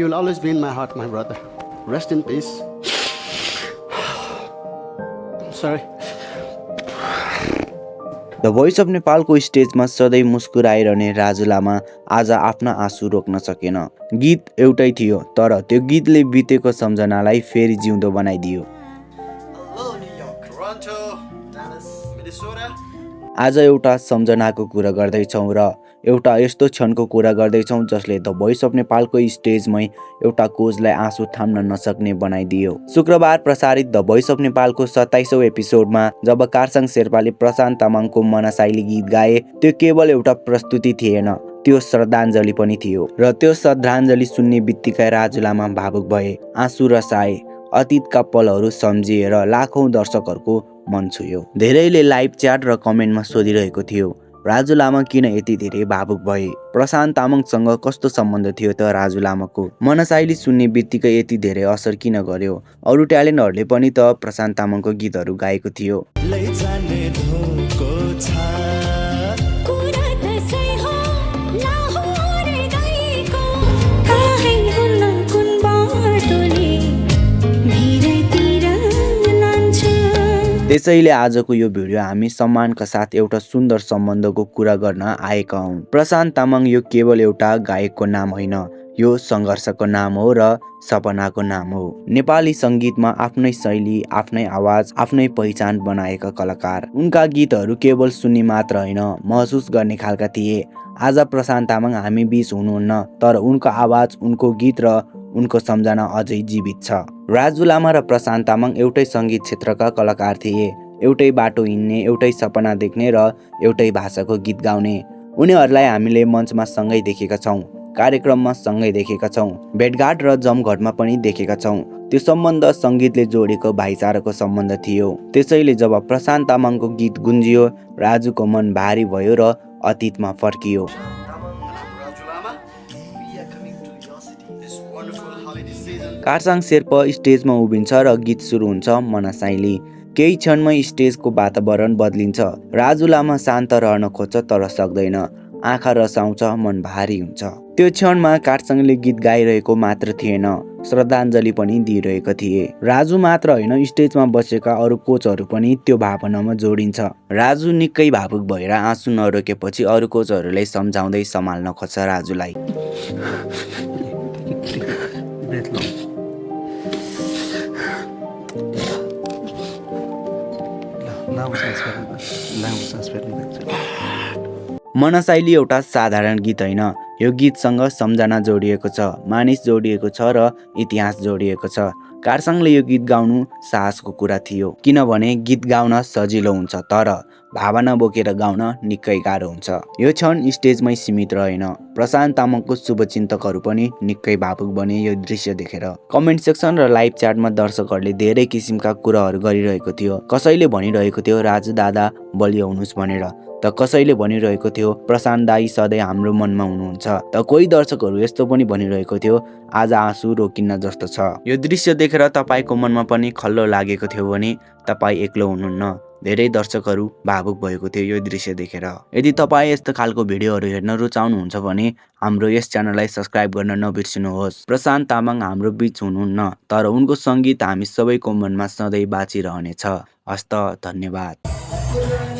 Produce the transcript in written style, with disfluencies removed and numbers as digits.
You will always be in my heart, my brother. Rest in peace. Sorry. The voice of नेपालको स्टेजमा सधैँ मुस्कुराइरहने राजु लामा आज आफ्ना आँसु रोक्न सकेन। गीत एउटै थियो, तर त्यो गीतले बितेको सम्झनालाई फेरि जिउँदो बनाइदियो। Hello, New York, Toronto, Dallas, Minnesota. आज एउटा सम्झनाको कुरा गर्दैछौँ र एउटा यस्तो क्षणको कुरा गर्दैछौँ जसले द भोइस अफ नेपालको स्टेजमै एउटा कोचलाई आँसु थाम्न नसक्ने बनाइदियो। शुक्रबार प्रसारित द भोइस अफ नेपालको 27औं एपिसोडमा जब कार्साङ शेर्पाले प्रशान्त तामाङको मनसाइली गीत गाए, त्यो केवल एउटा प्रस्तुति थिएन, त्यो श्रद्धाञ्जली पनि थियो। र त्यो श्रद्धाञ्जली सुन्ने बित्तिकै राजु लामा भावुक भए, आँसु रसाए, अतीतका पलहरू सम्झिएर लाखौं दर्शकहरूको मन छुयो। धेरैले लाइभ च्याट र कमेन्टमा सोधिरहेको थियो, राजु लामा किन यति धेरै भावुक भए? प्रशान्त तामाङसँग कस्तो सम्बन्ध थियो त राजु लामाको? मनसाइली सुन्ने बित्तिकै यति धेरै असर किन गर्यो? अरू ट्यालेन्टहरूले पनि त प्रशान्त तामाङको गीतहरू गाएको थियो। त्यसैले आजको यो भिडियो हामी सम्मानका साथ एउटा सुन्दर सम्बन्धको कुरा गर्न आएका हौँ। प्रशान्त तामाङ यो केवल एउटा गायकको नाम होइन, यो सङ्घर्षको नाम हो र सपनाको नाम हो। नेपाली सङ्गीतमा आफ्नै शैली, आफ्नै आवाज, आफ्नै पहिचान बनाएका कलाकार। उनका गीतहरू केवल सुन्ने मात्र होइन, महसुस गर्ने खालका थिए। आज प्रशान्त तामाङ हामी बीच हुनुहुन्न, तर उनको आवाज, उनको गीत र उनको सम्झना अझै जीवित छ। राजु लामा र प्रशान्त तामाङ एउटै सङ्गीत क्षेत्रका कलाकार थिए, एउटै बाटो हिँड्ने, एउटै सपना देख्ने र एउटै भाषाको गीत गाउने। उनीहरूलाई हामीले मञ्चमा सँगै देखेका छौँ, कार्यक्रममा सँगै देखेका छौँ, भेटघाट र जमघटमा पनि देखेका छौँ। त्यो सम्बन्ध सङ्गीतले जोडेको भाइचाराको सम्बन्ध थियो। त्यसैले जब प्रशान्त तामाङको गीत गुन्जियो, राजुको मन भारी भयो र अतीतमा फर्कियो। कार्साङ शेर्पा स्टेजमा उभिन्छ र गीत सुरु हुन्छ मनसाइली। केही क्षणमै स्टेजको वातावरण बदलिन्छ। राजु लामा शान्त रहन खोज्छ तर सक्दैन, आँखा रसाउँछ, मन भारी हुन्छ। त्यो क्षणमा कार्साङले गीत गाइरहेको मात्र थिएन, श्रद्धाञ्जली पनि दिइरहेको थिए। राजु मात्र होइन, स्टेजमा बसेका अरू कोचहरू पनि त्यो भावनामा जोडिन्छ। राजु निकै भावुक भएर आँसु नरोकेपछि अरू कोचहरूले सम्झाउँदै सम्हाल्न खोज्छ राजुलाई। मनसाइली एउटा साधारण गीत होइन, यो गीतसँग सम्झना जोडिएको छ, मानिस जोडिएको छ र इतिहास जोडिएको छ। कार्साङले यो गीत गाउनु साहसको कुरा थियो, किनभने गीत गाउन सजिलो हुन्छ तर भावना बोकेर गाउन निकै गाह्रो हुन्छ। यो क्षण स्टेजमै सीमित रहेन, प्रशान्त तामाङको शुभचिन्तकहरू पनि निकै भावुक बने यो दृश्य देखेर। कमेन्ट सेक्सन र लाइभ च्याटमा दर्शकहरूले धेरै किसिमका कुराहरू गरिरहेको थियो। कसैले भनिरहेको थियो राजु दादा बलियो हुनुहोस् भनेर, त कसैले भनिरहेको थियो प्रशान्त दाई सधैँ हाम्रो मनमा हुनुहुन्छ, त कोही दर्शकहरू यस्तो पनि भनिरहेको थियो आज आँसु रोकिन्न जस्तो छ। यो दृश्य देखेर तपाईँको मनमा पनि खल्लो लागेको थियो भने तपाईँ एक्लो हुनुहुन्न। धेरै दर्शकहरू भावुक भएको थियो यो दृश्य देखेर। यदि तपाईँ यस्तो खालको भिडियोहरू हेर्न रुचाउनुहुन्छ भने हाम्रो यस च्यानललाई सब्स्क्राइब गर्न नबिर्सिनुहोस्। प्रशान्त तामाङ हाम्रो बीच हुनुहुन्न, तर उनको सङ्गीत हामी सबैको मनमा सधैँ बाँचिरहनेछ। हस्त, धन्यवाद।